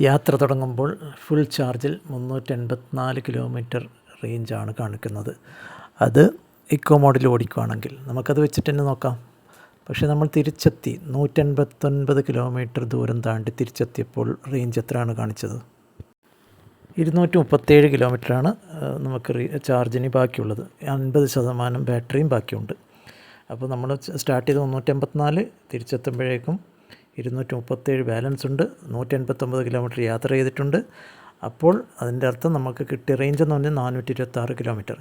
യാത്ര തുടങ്ങുമ്പോൾ ഫുൾ ചാർജിൽ 384 കിലോമീറ്റർ റേഞ്ചാണ് കാണിക്കുന്നത്. അത് ഇക്കോ മോഡിൽ ഓടിക്കുകയാണെങ്കിൽ നമുക്കത് വെച്ചിട്ട് തന്നെ നോക്കാം. പക്ഷേ നമ്മൾ തിരിച്ചെത്തി 189 കിലോമീറ്റർ ദൂരം താണ്ടി തിരിച്ചെത്തിയപ്പോൾ റേഞ്ച് എത്രയാണ് കാണിച്ചത്? 237 കിലോമീറ്ററാണ് നമുക്ക് ചാർജിന് ബാക്കിയുള്ളത്. 50% ബാറ്ററിയും ബാക്കിയുണ്ട്. അപ്പോൾ നമ്മൾ സ്റ്റാർട്ട് ചെയ്ത് 384, തിരിച്ചെത്തുമ്പോഴേക്കും 237 ബാലൻസ് ഉണ്ട്. 189 കിലോമീറ്റർ യാത്ര ചെയ്തിട്ടുണ്ട്. അപ്പോൾ അതിൻ്റെ അർത്ഥം നമുക്ക് കിട്ടിയ റേഞ്ച് എന്ന് പറഞ്ഞാൽ 426 കിലോമീറ്റർ.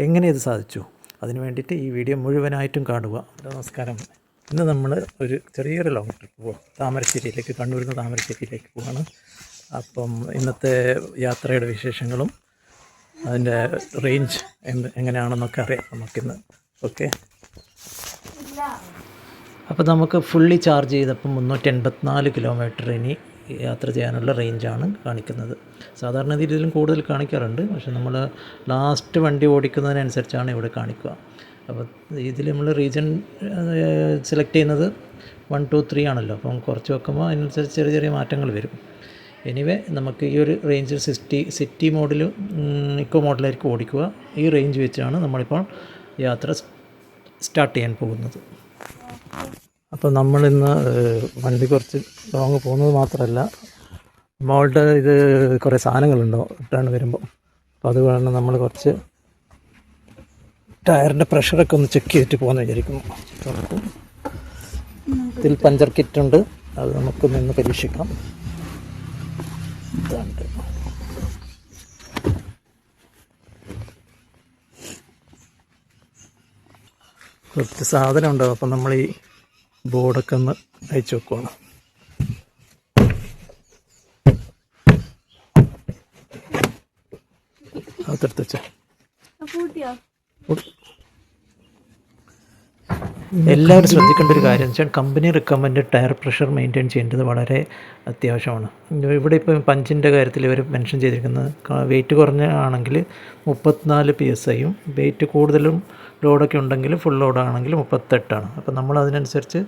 എങ്ങനെ ഇത് സാധിച്ചു? അതിന് വേണ്ടിയിട്ട് ഈ വീഡിയോ മുഴുവനായിട്ടും കാണുക. നമസ്കാരം. ഇന്ന് നമ്മൾ ഒരു ചെറിയൊരു ലോങ് ട്രിപ്പ് പോകും. താമരശ്ശേരിയിലേക്ക്, കണ്ണൂരിൽ നിന്ന് താമരശ്ശേരിയിലേക്ക് പോവാണ്. അപ്പം ഇന്നത്തെ യാത്രയുടെ വിശേഷങ്ങളും അതിൻ്റെ റേഞ്ച് എങ്ങനെയാണെന്നൊക്കെ അറിയാം നമുക്കിന്ന്. ഓക്കെ, അപ്പോൾ നമുക്ക് ഫുള്ളി ചാർജ് ചെയ്തപ്പം 384 കിലോമീറ്റർ ഇനി യാത്ര ചെയ്യാനുള്ള റേഞ്ചാണ് കാണിക്കുന്നത്. സാധാരണ ഇതിലും കൂടുതൽ കാണിക്കാറുണ്ട്, പക്ഷെ നമ്മൾ ലാസ്റ്റ് വണ്ടി ഓടിക്കുന്നതിനനുസരിച്ചാണ് ഇവിടെ കാണിക്കുക. അപ്പോൾ ഇതിൽ നമ്മൾ റീജൻ സെലക്ട് ചെയ്യുന്നത് 1, 2, 3 ആണല്ലോ. അപ്പം കുറച്ച് വെക്കുമ്പോൾ അതിനനുസരിച്ച് ചെറിയ ചെറിയ മാറ്റങ്ങൾ വരും. എനിവേ നമുക്ക് ഈ ഒരു റേഞ്ച് സിറ്റി മോഡിലും ഇക്കോ മോഡലായിരിക്കും ഓടിക്കുക. ഈ റേഞ്ച് വെച്ചാണ് നമ്മളിപ്പോൾ യാത്ര സ്റ്റാർട്ട് ചെയ്യാൻ പോകുന്നത്. അപ്പോൾ നമ്മളിന്ന് വണ്ടി കുറച്ച് ലോങ് പോകുന്നത് മാത്രമല്ല, മോളുടെ ഇത് കുറേ സാധനങ്ങളുണ്ടോ റിട്ടേൺ വരുമ്പോൾ. അപ്പോൾ അത് കാരണം നമ്മൾ കുറച്ച് ടയറിൻ്റെ പ്രഷറൊക്കെ ഒന്ന് ചെക്ക് ചെയ്തിട്ട് പോകുന്ന വിചാരിക്കുന്നു. ഇതിൽ പഞ്ചർ കിറ്റുണ്ട്, അത് നമുക്ക് നിന്ന് പരീക്ഷിക്കാം. ഇതുണ്ട്. കുറച്ച് സാധനം ഉണ്ടാവും. അപ്പം നമ്മൾ ഈ ബോർഡൊക്കെ ഒന്ന് അയച്ചു വെക്കുവാണ്. അതെടുത്ത് വെച്ചാ എല്ലാവരും ശ്രദ്ധിക്കേണ്ട ഒരു കാര്യം എന്ന് വെച്ചാൽ company recommend tyre pressure maintain ചെയ്യേണ്ടത് വളരെ അത്യാവശ്യമാണ്. ഇവിടെ ഇപ്പോൾ പഞ്ചിൻ്റെ കാര്യത്തിൽ ഇവർ മെൻഷൻ ചെയ്തിരിക്കുന്നത് വെയിറ്റ് കുറഞ്ഞ ആണെങ്കിൽ 34 PSIയും, വെയിറ്റ് കൂടുതലും ലോഡൊക്കെ ഉണ്ടെങ്കിൽ ഫുൾ ലോഡാണെങ്കിൽ 38ആണ്. അപ്പോൾ നമ്മൾ അതിനനുസരിച്ച്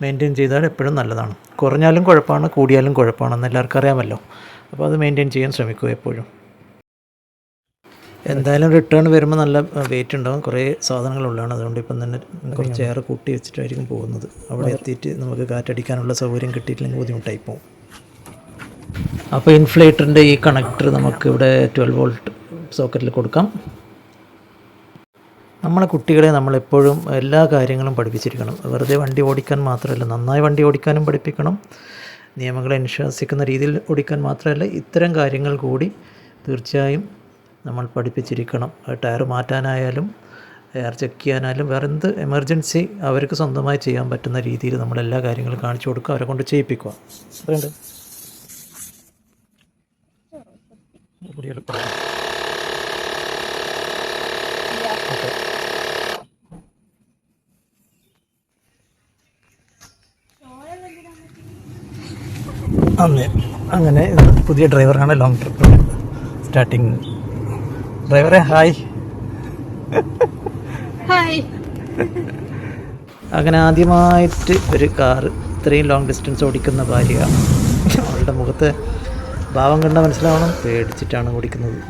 മെയിൻറ്റെയിൻ ചെയ്താൽ എപ്പോഴും നല്ലതാണ്. കുറഞ്ഞാലും കുഴപ്പമാണ്, കൂടിയാലും കുഴപ്പമാണെന്ന് എല്ലാവർക്കും അറിയാമല്ലോ. അപ്പോൾ അത് മെയിൻറ്റെയിൻ ചെയ്യാൻ ശ്രമിക്കുക എപ്പോഴും. എന്തായാലും റിട്ടേൺ വരുമ്പോൾ നല്ല വെയിറ്റ് ഉണ്ടാകും, കുറേ സാധനങ്ങളുള്ളതാണ്. അതുകൊണ്ട് ഇപ്പം തന്നെ കുറച്ച് എയർ കൂട്ടി വെച്ചിട്ടായിരിക്കും പോകുന്നത്. അവിടെ എത്തിയിട്ട് നമുക്ക് കാറ്റടിക്കാനുള്ള സൗകര്യം കിട്ടിയിട്ടില്ലെങ്കിൽ ബുദ്ധിമുട്ടായി പോകും. അപ്പോൾ ഇൻഫ്ലേറ്ററിൻ്റെ ഈ കണക്ടർ നമുക്കിവിടെ 12 വോൾട്ട് സോക്കറ്റിൽ കൊടുക്കാം. നമ്മളെ കുട്ടികളെ നമ്മളെപ്പോഴും എല്ലാ കാര്യങ്ങളും പഠിപ്പിച്ചിരിക്കണം. വെറുതെ വണ്ടി ഓടിക്കാൻ മാത്രമല്ല, നന്നായി വണ്ടി ഓടിക്കാനും പഠിപ്പിക്കണം. നിയമങ്ങളെ അനുശാസിക്കുന്ന രീതിയിൽ ഓടിക്കാൻ മാത്രമല്ല, ഇത്തരം കാര്യങ്ങൾ കൂടി തീർച്ചയായും നമ്മൾ പഠിപ്പിച്ചിരിക്കണം. ടയർ മാറ്റാനായാലും എയർ ചെക്ക് ചെയ്യാനായാലും വേറെ എന്ത് എമർജൻസി അവർക്ക് സ്വന്തമായി ചെയ്യാൻ പറ്റുന്ന രീതിയിൽ നമ്മളെല്ലാ കാര്യങ്ങളും കാണിച്ചു കൊടുക്കുക, അവരെ കൊണ്ട് ചെയ്യിപ്പിക്കുക. അതുകൊണ്ട് അങ്ങനെ പുതിയ ഡ്രൈവറാണ് ലോങ് ട്രിപ്പ് സ്റ്റാർട്ടിങ്. ഡ്രൈവറെ ഹായ്. അങ്ങനെ ആദ്യമായിട്ട് ഒരു കാറ് ഇത്രയും ലോങ് ഡിസ്റ്റൻസ് ഓടിക്കുന്ന ഭാര്യ. അവളുടെ മുഖത്ത് ഭാവം കണ്ടാൽ മനസ്സിലാവണം, പേടിച്ചിട്ടാണ് ഓടിക്കുന്നത്.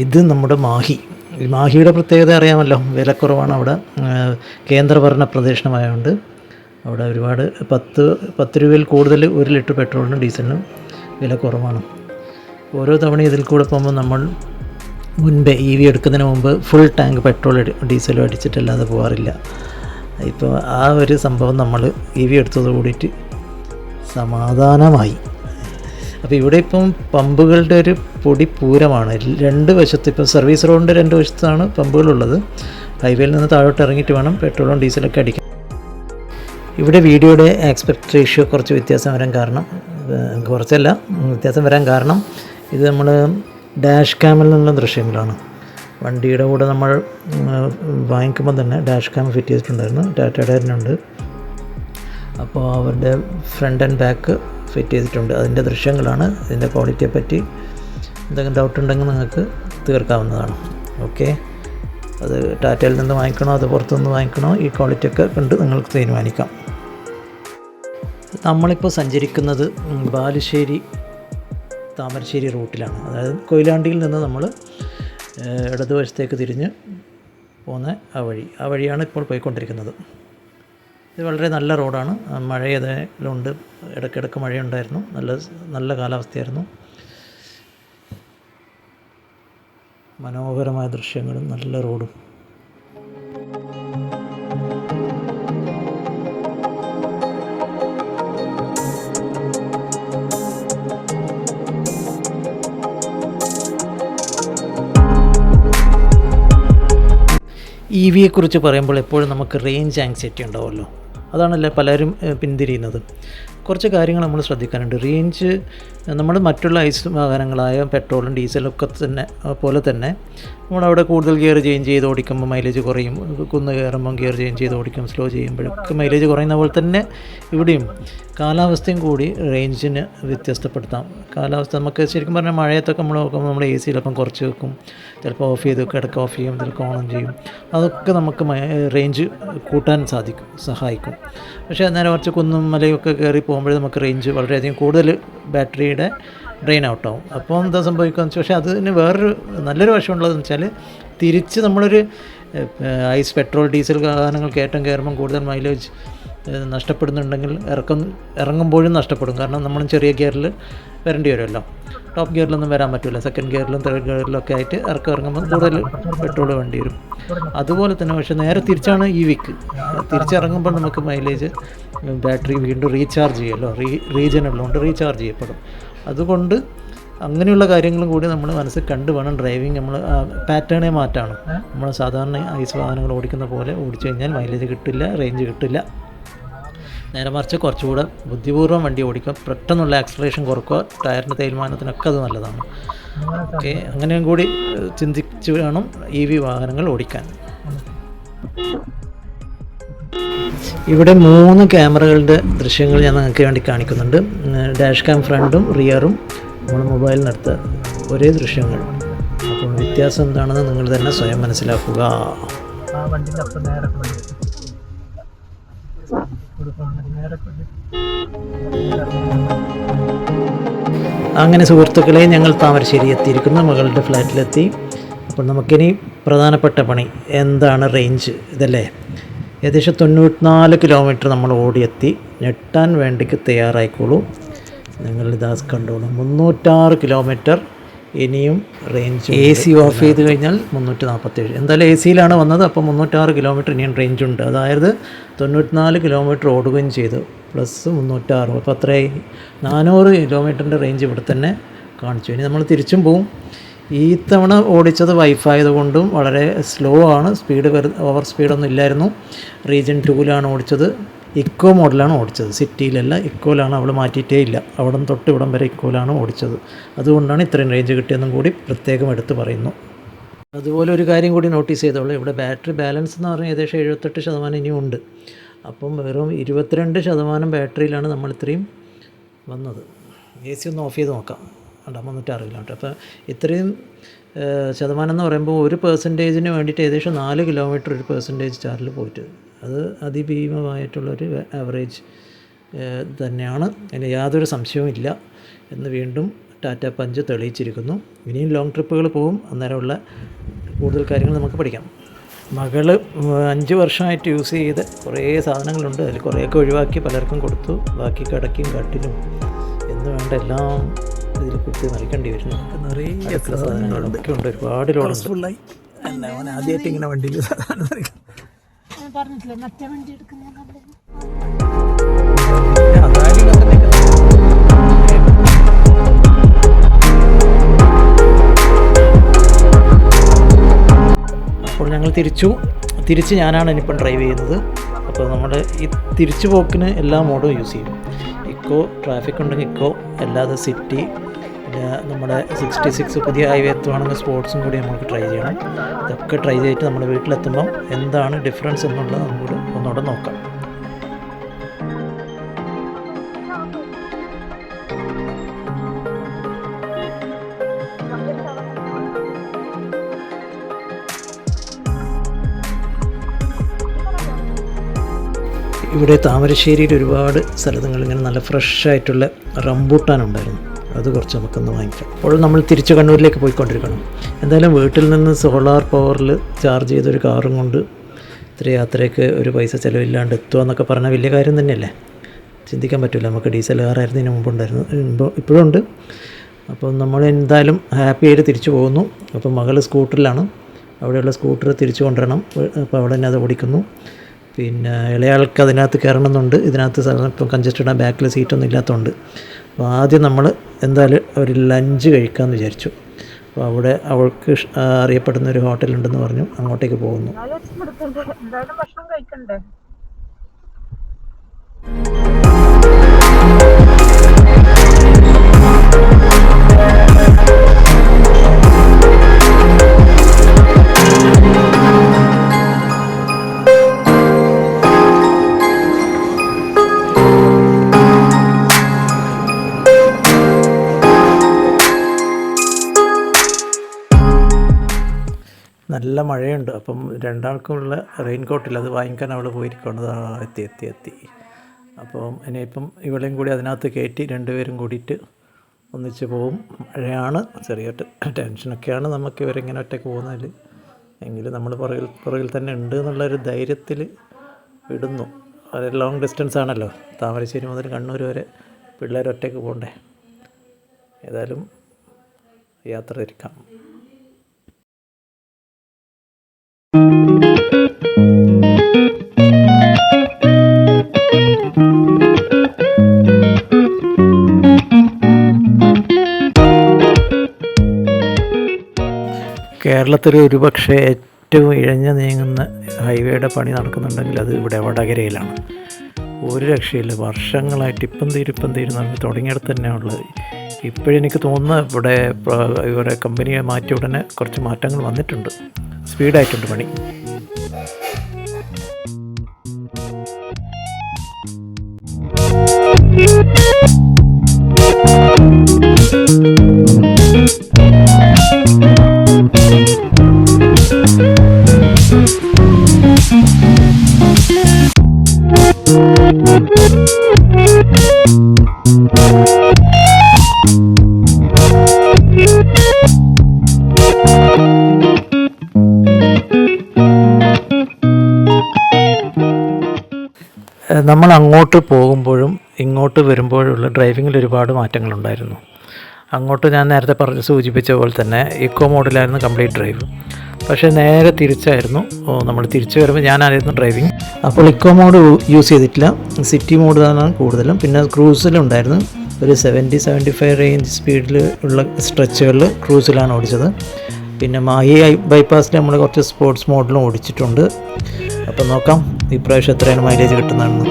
ഇത് നമ്മുടെ മാഹിയുടെ പ്രത്യേകത അറിയാമല്ലോ, വിലക്കുറവാണ് അവിടെ. കേന്ദ്രഭരണ പ്രദേശമായതുകൊണ്ട് അവിടെ ഒരുപാട് 10 രൂപയിൽ കൂടുതൽ 1 ലിറ്റർ പെട്രോളിനും ഡീസലിനും വില കുറവാണ്. ഓരോ തവണ ഇതിൽ കൂടെ പോകുമ്പോൾ നമ്മൾ മുൻപേ EV എടുക്കുന്നതിന് മുമ്പ് ഫുൾ ടാങ്ക് പെട്രോൾ ഡീസലും അടിച്ചിട്ടല്ലാതെ പോകാറില്ല. ഇപ്പോൾ ആ ഒരു സംഭവം നമ്മൾ EV എടുത്തത് കൂടിയിട്ട് സമാധാനമായി. അപ്പോൾ ഇവിടെ ഇപ്പം പമ്പുകളുടെ ഒരു പൊടി പൂരമാണ്. രണ്ട് വശത്ത് ഇപ്പോൾ സർവീസ് റോഡിൻ്റെ രണ്ട് വശത്താണ് പമ്പുകളുള്ളത്. ഹൈവേയിൽ നിന്ന് താഴോട്ട് ഇറങ്ങിയിട്ട് വേണം പെട്രോളും ഡീസലൊക്കെ അടിക്കാൻ. ഇവിടെ വീഡിയോയുടെ ആസ്പെക്ട് റേഷ്യോ കുറച്ച് വ്യത്യാസം വരാൻ കാരണം, കുറച്ചല്ല വ്യത്യാസം വരാൻ കാരണം ഇത് നമ്മൾ ഡാഷ് ക്യാമിൽ നിന്നുള്ള ദൃശ്യങ്ങളാണ്. വണ്ടിയുടെ കൂടെ നമ്മൾ വാങ്ങിക്കുമ്പോൾ തന്നെ ഡാഷ് ക്യാം ഫിറ്റ് ചെയ്തിട്ടുണ്ടായിരുന്നു, ടാറ്റയുടെ തന്നെ ഉണ്ട്. അപ്പോൾ അവരുടെ ഫ്രണ്ട് ആൻഡ് ബാക്ക് ഫിറ്റ് ചെയ്തിട്ടുണ്ട്. അതിൻ്റെ ദൃശ്യങ്ങളാണ്. ഇതിൻ്റെ ക്വാളിറ്റിയെ പറ്റി എന്തെങ്കിലും ഡൗട്ട് ഉണ്ടെങ്കിൽ നിങ്ങൾക്ക് തീർക്കാവുന്നതാണ്. ഓക്കെ, അത് ടാറ്റയിൽ നിന്ന് വാങ്ങിക്കണോ അത് പുറത്തുനിന്ന് വാങ്ങിക്കണോ ഈ ക്വാളിറ്റിയൊക്കെ കണ്ട് നിങ്ങൾക്ക് തീരുമാനിക്കാം. നമ്മളിപ്പോൾ സഞ്ചരിക്കുന്നത് ബാലുശ്ശേരി താമരശ്ശേരി റൂട്ടിലാണ്. അതായത് കൊയിലാണ്ടിയിൽ നിന്ന് നമ്മൾ ഇടതുവശത്തേക്ക് തിരിഞ്ഞ് പോകുന്ന ആ വഴിയാണ് ഇപ്പോൾ പോയിക്കൊണ്ടിരിക്കുന്നത്. ഇത് വളരെ നല്ല റോഡാണ്. മഴ ഏതായാലുണ്ട്, ഇടയ്ക്കിടയ്ക്ക് മഴയുണ്ടായിരുന്നു. നല്ല കാലാവസ്ഥയായിരുന്നു. മനോഹരമായ ദൃശ്യങ്ങളും നല്ല റോഡും. EVയെക്കുറിച്ച് പറയുമ്പോൾ എപ്പോഴും നമുക്ക് റേഞ്ച് ആങ്സൈറ്റി ഉണ്ടാവുമല്ലോ. അതാണല്ലേ പലരും പിന്തിരിയുന്നത്. കുറച്ച് കാര്യങ്ങൾ നമ്മൾ ശ്രദ്ധിക്കാനുണ്ട്. റേഞ്ച് നമ്മൾ മറ്റുള്ള ഐസ് വാഹനങ്ങളായ പെട്രോളും ഡീസലൊക്കെ പോലെ തന്നെ നമ്മളവിടെ കൂടുതൽ ഗിയർ ചേഞ്ച് ചെയ്ത് ഓടിക്കുമ്പോൾ മൈലേജ് കുറയും. കുന്ന് കയറുമ്പം ഗിയർ ചേഞ്ച് ചെയ്ത് ഓടിക്കും, സ്ലോ ചെയ്യുമ്പോഴൊക്കെ മൈലേജ് കുറയുന്ന പോലെ തന്നെ ഇവിടെയും കാലാവസ്ഥയും കൂടി റേഞ്ചിന് വ്യത്യസ്തപ്പെടുത്താം. കാലാവസ്ഥ നമുക്ക് ശരിക്കും പറഞ്ഞാൽ മഴയത്തൊക്കെ നമ്മൾ നോക്കുമ്പോൾ നമ്മൾ AC ചിലപ്പം കുറച്ച് വെക്കും, ചിലപ്പോൾ ഓഫ് ചെയ്ത് വെക്കും, ഇടയ്ക്ക് ഓഫ് ചെയ്യും, ചിലപ്പോൾ ഓൺ ചെയ്യും. അതൊക്കെ നമുക്ക് റേഞ്ച് കൂട്ടാൻ സഹായിക്കും. പക്ഷേ നേരെ കുറച്ച് കുന്നും മലയൊക്കെ കയറി പോകുമ്പോൾ നമുക്ക് റേഞ്ച് വളരെയധികം കൂടുതൽ ബാറ്ററിയുടെ ഡ്രെയിൻ ഔട്ടാവും. അപ്പോൾ എന്താ സംഭവിക്കുകയെന്ന് വെച്ചാൽ, പക്ഷേ അതിന് വേറൊരു നല്ലൊരു വശമുള്ളതെന്ന് വെച്ചാൽ തിരിച്ച് നമ്മളൊരു ഐസ് പെട്രോൾ ഡീസൽ വാഹനങ്ങൾ കയറുമ്പം കൂടുതൽ മൈലേജ് നഷ്ടപ്പെടുന്നുണ്ടെങ്കിൽ ഇറങ്ങുമ്പോഴും നഷ്ടപ്പെടും. കാരണം നമ്മൾ ചെറിയ ഗിയറിൽ വരേണ്ടി വരുമല്ലോ. ടോപ്പ് ഗിയറിലൊന്നും വരാൻ പറ്റില്ല. സെക്കൻഡ് ഗിയറിലും തേർഡ് ഗിയറിലൊക്കെ ആയിട്ട് ഇറങ്ങുമ്പോൾ കൂടുതൽ പെട്രോൾ വേണ്ടി വരും. അതുപോലെ തന്നെ പക്ഷേ നേരെ തിരിച്ചാണ് EVക്ക്. തിരിച്ചിറങ്ങുമ്പോൾ നമുക്ക് മൈലേജ് ബാറ്ററി വീണ്ടും റീചാർജ് ചെയ്യുമല്ലോ, റീജൻ ഉള്ളതുകൊണ്ട് റീചാർജ് ചെയ്യപ്പെടും. അതുകൊണ്ട് അങ്ങനെയുള്ള കാര്യങ്ങളും കൂടി നമ്മൾ മനസ്സിൽ കണ്ട് വേണം ഡ്രൈവിങ്. നമ്മൾ പാറ്റേണേ മാറ്റാണ്. നമ്മൾ സാധാരണ ഐസ് വാഹനങ്ങൾ ഓടിക്കുന്ന പോലെ ഓടിച്ചു കഴിഞ്ഞാൽ മൈലേജ് കിട്ടില്ല, റേഞ്ച് കിട്ടില്ല. നേരെ മറിച്ച് കുറച്ചുകൂടെ ബുദ്ധിപൂർവ്വം വണ്ടി ഓടിക്കുക, പെട്ടെന്നുള്ള ആക്സലറേഷൻ കുറക്കുക, ടയറിൻ്റെ തേയ്മാനത്തിനൊക്കെ അത് നല്ലതാണ്. ഓക്കെ, അങ്ങനെയും കൂടി ചിന്തിച്ച് വേണം EV വാഹനങ്ങൾ ഓടിക്കാൻ. ഇവിടെ 3 ക്യാമറകളുടെ ദൃശ്യങ്ങൾ ഞാൻ നിങ്ങൾക്ക് വേണ്ടി കാണിക്കുന്നുണ്ട്. ഡാഷ് ക്യാം ഫ്രണ്ടും റിയറും നമ്മൾ മൊബൈലിനടുത്ത് ഒരേ ദൃശ്യങ്ങൾ. അപ്പോൾ വ്യത്യാസം എന്താണെന്ന് നിങ്ങൾ തന്നെ സ്വയം മനസ്സിലാക്കുക. അങ്ങനെ സുഹൃത്തുക്കളെ, ഞങ്ങൾ താമരശ്ശേരി എത്തിയിരിക്കുന്നു, മകളുടെ ഫ്ലാറ്റിലെത്തി. അപ്പോൾ നമുക്കിനി പ്രധാനപ്പെട്ട പണി എന്താണ്? റേഞ്ച്. ഇതല്ലേ, ഏകദേശം 94 കിലോമീറ്റർ നമ്മൾ ഓടിയെത്തി. ഞെട്ടാൻ വേണ്ടിക്ക് തയ്യാറായിക്കോളൂ. നിങ്ങളിതാ കണ്ടോളൂ, 306 കിലോമീറ്റർ ഇനിയും റേഞ്ച്. AC ഓഫ് ചെയ്ത് കഴിഞ്ഞാൽ 347. എന്തായാലും AC-യിലാണ് വന്നത്. അപ്പോൾ 306 കിലോമീറ്റർ ഇനിയും റേഞ്ചുണ്ട്. അതായത് 94 കിലോമീറ്റർ ഓടുകയും ചെയ്തു, പ്ലസ് 306. അപ്പോൾ അത്രയായി 400 കിലോമീറ്ററിൻ്റെ റേഞ്ച് ഇവിടെ തന്നെ കാണിച്ചു. ഇനി നമ്മൾ തിരിച്ചും പോവും. ഈ തവണ ഓടിച്ചത് വൈഫ് ആയതുകൊണ്ടും വളരെ സ്ലോ ആണ്. ഓവർ സ്പീഡൊന്നും ഇല്ലായിരുന്നു. റീജിയൻ 2-ലാണ് ഓടിച്ചത്. ഇക്കോ മോഡലാണ് ഓടിച്ചത്, സിറ്റിയിലല്ല, ഇക്കോയിലാണ്. അവൾ മാറ്റിയിട്ടേ ഇല്ല. അവിടെ നിന്ന് തൊട്ട് ഇവിടം വരെ ഇക്കോയിലാണ് ഓടിച്ചത്. അതുകൊണ്ടാണ് ഇത്രയും റേഞ്ച് കിട്ടിയതെന്നും കൂടി പ്രത്യേകം എടുത്ത് പറയുന്നു. അതുപോലെ ഒരു കാര്യം കൂടി നോട്ടീസ് ചെയ്തോളൂ. ഇവിടെ ബാറ്ററി ബാലൻസ് എന്ന് പറഞ്ഞാൽ ഏകദേശം 78% ഇനിയും ഉണ്ട്. അപ്പം വെറും 22% ബാറ്ററിയിലാണ് നമ്മൾ ഇത്രയും വന്നത്. AC ഒന്ന് ഓഫ് ചെയ്ത് നോക്കാം. 306 കിലോമീറ്റർ. അപ്പോൾ ഇത്രയും ശതമാനം എന്ന് പറയുമ്പോൾ 1% വേണ്ടിയിട്ട് ഏകദേശം 4 കിലോമീറ്റർ 1% ചാർജിൽ പോയിട്ട്, അത് അതിഭീമമായിട്ടുള്ളൊരു ആവറേജ് തന്നെയാണ്. അതിന് യാതൊരു സംശയവും ഇല്ല എന്ന് വീണ്ടും ടാറ്റ പഞ്ച് തെളിയിച്ചിരിക്കുന്നു. ഇനിയും ലോങ് ട്രിപ്പുകൾ പോകും, അന്നേരമുള്ള കൂടുതൽ കാര്യങ്ങൾ നമുക്ക് പഠിക്കാം. മകൾ 5 വർഷമായിട്ട് യൂസ് ചെയ്ത് കുറേ സാധനങ്ങളുണ്ട്. അതിൽ കുറേയൊക്കെ ഒഴിവാക്കി പലർക്കും കൊടുത്തു. ബാക്കി കടക്കും കട്ടിലും എന്ന് വേണ്ട എല്ലാം ഇതിൽ കുത്തി നിറയ്ക്കേണ്ടി വരുന്നു. നിറയെ സാധനങ്ങളുണ്ട്, ഉണ്ട്, ഒരുപാട് ലോഡുണ്ട്. ഫുള്ളായി. അല്ല അവൻ ആദ്യമായിട്ട് ഇങ്ങനെ വണ്ടിയിൽ സാധാരണ പറഞ്ഞിട്ടില്ലേ മറ്റേ വണ്ടി എടുക്കുന്ന അപ്പോൾ ഞങ്ങൾ തിരിച്ച് ഞാനാണ് ഇനിയിപ്പം ഡ്രൈവ് ചെയ്യുന്നത്. അപ്പോൾ നമ്മൾ ഈ തിരിച്ചു പോക്കിന് എല്ലാ മോഡും യൂസ് ചെയ്യും. ഇക്കോ, ട്രാഫിക് ഉണ്ടെങ്കിൽ ഇക്കോ, അല്ലാതെ സിറ്റി, പിന്നെ നമ്മുടെ 66 പുതിയ ഹൈവേ എത്തുവാണെങ്കിൽ സ്പോർട്സും കൂടി നമുക്ക് ട്രൈ ചെയ്യണം. ഇതൊക്കെ ട്രൈ ചെയ്തിട്ട് നമ്മുടെ വീട്ടിലെത്തുമ്പം എന്താണ് ഡിഫറൻസ് എന്നുള്ളത് നമുക്ക് ഒന്നുകൂടെ നോക്കാം. ഇവിടെ താമരശ്ശേരിയിൽ ഒരുപാട് സ്ഥലങ്ങൾ ഇങ്ങനെ നല്ല ഫ്രഷായിട്ടുള്ള റംബൂട്ടാൻ ഉണ്ടായിരുന്നു. അത് കുറച്ച് നമുക്കൊന്ന് വാങ്ങിക്കാം. അപ്പോൾ നമ്മൾ തിരിച്ച് കണ്ണൂരിലേക്ക് പോയിക്കൊണ്ടിരിക്കണം. എന്തായാലും വീട്ടിൽ നിന്ന് സോളാർ പവറിൽ ചാർജ് ചെയ്തൊരു കാറും കൊണ്ട് ഇത്ര യാത്രയ്ക്ക് ഒരു പൈസ ചിലവില്ലാണ്ട് എത്തുക എന്നൊക്കെ പറഞ്ഞാൽ വലിയ കാര്യം തന്നെയല്ലേ. ചിന്തിക്കാൻ പറ്റില്ല. നമുക്ക് ഡീസൽ കാറായിരുന്നു ഇതിന് മുമ്പുണ്ടായിരുന്നു, ഇപ്പോഴും ഉണ്ട്. അപ്പോൾ നമ്മൾ എന്തായാലും ഹാപ്പി ആയിട്ട് തിരിച്ചു പോകുന്നു. അപ്പോൾ മകൾ സ്കൂട്ടറിലാണ്, അവിടെയുള്ള സ്കൂട്ടർ തിരിച്ചു കൊണ്ടുവരണം. അപ്പോൾ അവിടെ തന്നെ അത് ഓടിക്കുന്നു. പിന്നെ ഇളയാൾക്ക് അതിനകത്ത് കയറണമെന്നുണ്ട്. ഇതിനകത്ത് ഇപ്പം കൺജസ്റ്റഡ് ബാക്കിൽ സീറ്റൊന്നും ഇല്ലാത്തതുകൊണ്ട്. അപ്പോൾ ആദ്യം നമ്മൾ എന്തായാലും ഒരു ലഞ്ച് കഴിക്കാമെന്ന് വിചാരിച്ചു. അപ്പോൾ അവിടെ അവൾക്ക് അറിയപ്പെടുന്ന ഒരു ഹോട്ടലുണ്ടെന്ന് പറഞ്ഞു, അങ്ങോട്ടേക്ക് പോകുന്നു. ഭക്ഷണം കഴിക്കണ്ടേ? നല്ല മഴയുണ്ട്. അപ്പം രണ്ടാൾക്കുമുള്ള റെയിൻ കോട്ടില്ല, അത് വാങ്ങിക്കാൻ അവൾ പോയിരിക്കുന്നത്. എത്തി. അപ്പം ഇനിയിപ്പം ഇവളെയും കൂടി അതിനകത്ത് കയറ്റി രണ്ടുപേരും കൂടിയിട്ട് ഒന്നിച്ച് പോവും. മഴയാണ്, ചെറിയ ടെൻഷനൊക്കെയാണ് നമുക്ക് ഇവരിങ്ങനെ ഒറ്റയ്ക്ക് പോകുന്നതിൽ. എങ്കിലും നമ്മൾ പുറകിൽ തന്നെ ഉണ്ട് എന്നുള്ളൊരു ധൈര്യത്തിൽ വിടുന്നു. വളരെ ലോങ് ഡിസ്റ്റൻസ് ആണല്ലോ, താമരശ്ശേരി മുതൽ കണ്ണൂർ വരെ പിള്ളേർ ഒറ്റയ്ക്ക് പോകണ്ടേ. ഏതായാലും യാത്ര തിരിക്കാം. കേരളത്തിൽ ഒരുപക്ഷെ ഏറ്റവും ഇഴഞ്ഞു നീങ്ങുന്ന ഹൈവേയുടെ പണി നടക്കുന്നുണ്ടെങ്കിൽ അത് ഇവിടെ വടകരയിലാണ്. ഒരു രക്ഷയില്ല. വർഷങ്ങളായിട്ട് ഇപ്പം തീരും നമുക്ക് തുടങ്ങിയിടത്ത് തന്നെ ഉള്ളത്. ഇപ്പോഴെനിക്ക് തോന്നുന്നത് ഇവിടെ ഇവരെ കമ്പനിയെ മാറ്റിയ ഉടനെ കുറച്ച് മാറ്റങ്ങൾ വന്നിട്ടുണ്ട്, സ്പീഡായിട്ടുണ്ട് പണി. നമ്മൾ അങ്ങോട്ട് പോകുമ്പോഴും ഇങ്ങോട്ട് വരുമ്പോഴുള്ള ഡ്രൈവിങ്ങിൽ ഒരുപാട് മാറ്റങ്ങളുണ്ടായിരുന്നു. അങ്ങോട്ട് ഞാൻ നേരത്തെ സൂചിപ്പിച്ച പോലെ തന്നെ ഇക്കോ മോഡിലായിരുന്നു കംപ്ലീറ്റ് ഡ്രൈവ്. പക്ഷേ നേരെ തിരിച്ചായിരുന്നു. നമ്മൾ തിരിച്ചു വരുമ്പോൾ ഞാനായിരുന്നു ഡ്രൈവിങ്. അപ്പോൾ ഇക്കോ മോഡ് യൂസ് ചെയ്തിട്ടില്ല, സിറ്റി മോഡ് തന്നെ കൂടുതലും. പിന്നെ ക്രൂസിലുണ്ടായിരുന്നു ഒരു 70-75 റേഞ്ച് സ്പീഡിൽ ഉള്ള സ്ട്രെച്ചുകളിൽ ക്രൂസിലാണ് ഓടിച്ചത്. പിന്നെ മാഹി ബൈപ്പാസിൽ നമ്മൾ കുറച്ച് സ്പോർട്സ് മോഡിലും ഓടിച്ചിട്ടുണ്ട്. അപ്പോൾ നോക്കാം ഇപ്രാവശ്യം എത്രയാണ് മൈലേജ് കിട്ടുന്നതെന്ന്.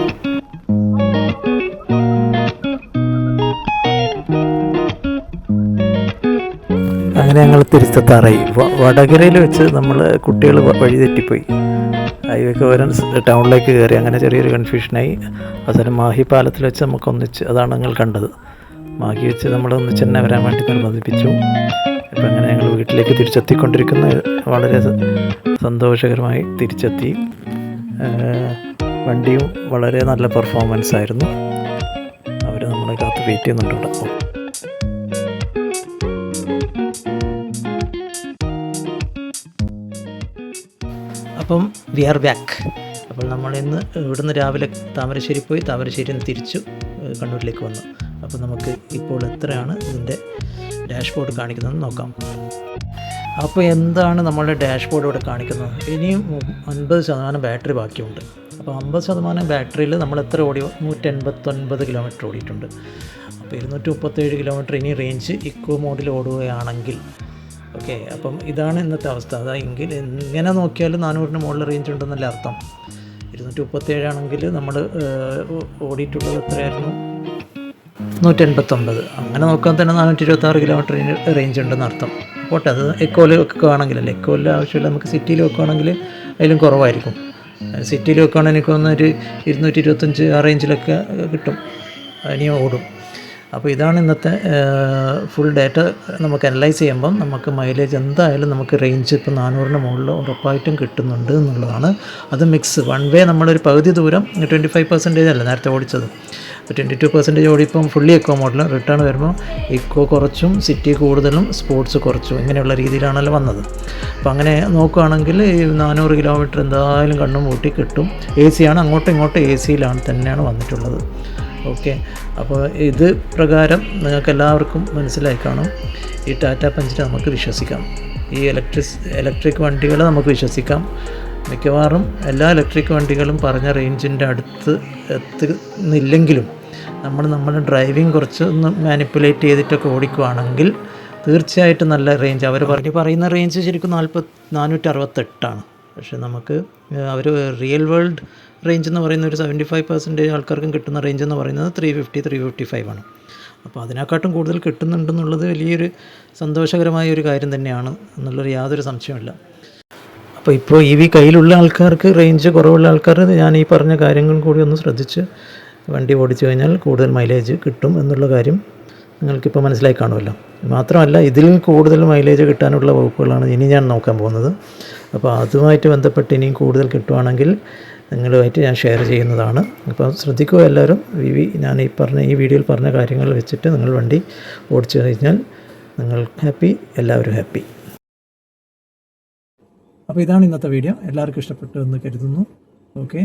അങ്ങനെ ഞങ്ങൾ തിരിച്ചെത്താറായി. വടകരയിൽ വെച്ച് നമ്മൾ കുട്ടികൾ വഴി തെറ്റിപ്പോയി. ഹൈവേക്ക് വരാൻ ടൗണിലേക്ക് കയറി. അങ്ങനെ ചെറിയൊരു കൺഫ്യൂഷനായി. അവസാനം മാഹി പാലത്തിൽ വെച്ച് നമുക്കൊന്നിച്ച്, അതാണ് നിങ്ങൾ കണ്ടത്, മാഹി വെച്ച് നമ്മൾ ഒന്നിച്ച് തന്നെ വരാൻ വേണ്ടി നിർബന്ധിപ്പിച്ചു. ഇപ്പം അങ്ങനെ ഞങ്ങൾ വീട്ടിലേക്ക് തിരിച്ചെത്തിക്കൊണ്ടിരിക്കുന്ന, വളരെ സന്തോഷകരമായി തിരിച്ചെത്തി. വണ്ടിയും വളരെ നല്ല പെർഫോമൻസ് ആയിരുന്നു. അവർ നമ്മളെ കാത്ത് വെയിറ്റ് ചെയ്യുന്നുണ്ട് ഇവിടെ. അപ്പം വി ആർ ബാക്ക്. അപ്പോൾ നമ്മളിന്ന് ഇവിടുന്ന് രാവിലെ താമരശ്ശേരി പോയി, താമരശ്ശേരിയിൽ നിന്ന് തിരിച്ചു കണ്ണൂരിലേക്ക് വന്നു. അപ്പോൾ നമുക്ക് ഇപ്പോൾ എത്രയാണ് ഇതിൻ്റെ ഡാഷ്ബോർഡ് കാണിക്കുന്നത് നോക്കാം. അപ്പോൾ എന്താണ് നമ്മളുടെ ഡാഷ്ബോർഡ് ഇവിടെ കാണിക്കുന്നത്? ഇനിയും 50% ബാറ്ററി ബാക്കിയുണ്ട്. അപ്പോൾ 50% ബാറ്ററിയിൽ നമ്മൾ എത്ര ഓടി? 189 കിലോമീറ്റർ ഓടിയിട്ടുണ്ട്. അപ്പോൾ 237 കിലോമീറ്റർ ഇനി റേഞ്ച് ഇക്കോ മോഡിൽ ഓടുകയാണെങ്കിൽ ഓക്കെ. അപ്പം ഇതാണ് ഇന്നത്തെ അവസ്ഥ. അതായെങ്കിൽ എങ്ങനെ നോക്കിയാലും 400 മുകളിൽ റേഞ്ച് ഉണ്ടെന്നല്ല അർത്ഥം. 237 ആണെങ്കിൽ നമ്മൾ ഓടിയിട്ടുള്ളത് എത്രയായിരുന്നു? 189. അങ്ങനെ നോക്കാൻ തന്നെ 426 കിലോമീറ്റർ റേഞ്ച് ഉണ്ടെന്ന് അർത്ഥം. പോട്ടെ, അത് എക്കോയിൽ വെക്കുകയാണെങ്കിലല്ലേ. എക്കോയിൽ ആവശ്യമില്ല, നമുക്ക് സിറ്റിയിൽ വെക്കുകയാണെങ്കിൽ അതിലും കുറവായിരിക്കും. സിറ്റിയിൽ വെക്കുകയാണെങ്കിൽ എനിക്ക് തോന്നുന്നൊരു 225 ആ റേഞ്ചിലൊക്കെ കിട്ടും, ഇനി ഓടും. അപ്പോൾ ഇതാണ് ഇന്നത്തെ ഫുൾ ഡാറ്റ. നമുക്ക് അനലൈസ് ചെയ്യുമ്പം നമുക്ക് മൈലേജ് എന്തായാലും നമുക്ക് റേഞ്ച് ഇപ്പോൾ 400 മുകളിൽ ഉറപ്പായിട്ടും കിട്ടുന്നുണ്ട് എന്നുള്ളതാണ്. അത് മിക്സ് വൺ വേ നമ്മളൊരു പകുതി ദൂരം 25% അല്ല നേരത്തെ ഓടിച്ചത്. 22% ഓടിപ്പം ഫുള്ളി എക്കോ മോഡലും റിട്ടേൺ വരുമ്പോൾ ഇക്കോ കുറച്ചും സിറ്റി കൂടുതലും സ്പോർട്സ് കുറച്ചും ഇങ്ങനെയുള്ള രീതിയിലാണല്ലോ വന്നത്. അപ്പോൾ അങ്ങനെ നോക്കുകയാണെങ്കിൽ ഈ 400 കിലോമീറ്റർ എന്തായാലും കണ്ണും പൂട്ടി കിട്ടും. AC ആണ്, അങ്ങോട്ടും ഇങ്ങോട്ടും AC തന്നെയാണ് വന്നിട്ടുള്ളത്. ഓക്കെ, അപ്പോൾ ഇത് പ്രകാരം നിങ്ങൾക്ക് എല്ലാവർക്കും മനസ്സിലായി കാണും. ഈ ടാറ്റ പഞ്ചിനെ നമുക്ക് വിശ്വസിക്കാം. ഈ ഇലക്ട്രിക് വണ്ടികൾ നമുക്ക് വിശ്വസിക്കാം. മിക്കവാറും എല്ലാ ഇലക്ട്രിക് വണ്ടികളും പറഞ്ഞ റേഞ്ചിൻ്റെ അടുത്ത് എത്തുന്നില്ലെങ്കിലും നമ്മുടെ ഡ്രൈവിംഗ് കുറച്ച് ഒന്ന് മാനിപ്പുലേറ്റ് ചെയ്തിട്ടൊക്കെ ഓടിക്കുകയാണെങ്കിൽ തീർച്ചയായിട്ടും നല്ല റേഞ്ച്. അവർ പറയുന്ന റേഞ്ച് ശരിക്കും 468 പക്ഷേ നമുക്ക് അവർ റിയൽ വേൾഡ് റേഞ്ച് എന്ന് പറയുന്ന ഒരു 75% ആൾക്കാർക്കും കിട്ടുന്ന റേഞ്ച് എന്ന് പറയുന്നത് 350-355 അപ്പോൾ അതിനെക്കാട്ടും കൂടുതൽ കിട്ടുന്നുണ്ടെന്നുള്ളത് വലിയൊരു സന്തോഷകരമായ ഒരു കാര്യം തന്നെയാണ് എന്നുള്ളൊരു യാതൊരു സംശയമില്ല. അപ്പോൾ ഇപ്പോൾ EV കയ്യിലുള്ള ആൾക്കാർക്ക്, റേഞ്ച് കുറവുള്ള ആൾക്കാർ ഞാൻ ഈ പറഞ്ഞ കാര്യങ്ങൾ കൂടി ഒന്ന് ശ്രദ്ധിച്ച് വണ്ടി ഓടിച്ചു കഴിഞ്ഞാൽ കൂടുതൽ മൈലേജ് കിട്ടും എന്നുള്ള കാര്യം നിങ്ങൾക്കിപ്പോൾ മനസ്സിലായി കാണുമല്ലോ. മാത്രമല്ല, ഇതിൽ കൂടുതൽ മൈലേജ് കിട്ടാനുള്ള വകുപ്പുകളാണ് ഇനി ഞാൻ നോക്കാൻ പോകുന്നത്. അപ്പോൾ അതുമായിട്ട് ബന്ധപ്പെട്ട് ഇനിയും കൂടുതൽ കിട്ടുവാണെങ്കിൽ നിങ്ങളുമായിട്ട് ഞാൻ ഷെയർ ചെയ്യുന്നതാണ്. അപ്പോൾ ശ്രദ്ധിക്കുക എല്ലാവരും. ഞാൻ ഈ വീഡിയോയിൽ പറഞ്ഞ കാര്യങ്ങൾ വെച്ചിട്ട് നിങ്ങൾ വണ്ടി ഓടിച്ചു കഴിഞ്ഞാൽ നിങ്ങൾ ഹാപ്പി, എല്ലാവരും ഹാപ്പി. അപ്പോൾ ഇതാണ് ഇന്നത്തെ വീഡിയോ. എല്ലാവർക്കും ഇഷ്ടപ്പെട്ടു എന്ന് കരുതുന്നു. ഓക്കെ,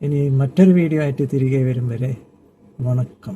ഇനി മറ്റൊരു വീഡിയോ ആയിട്ട് തിരികെ വരും വരെ വണക്കം.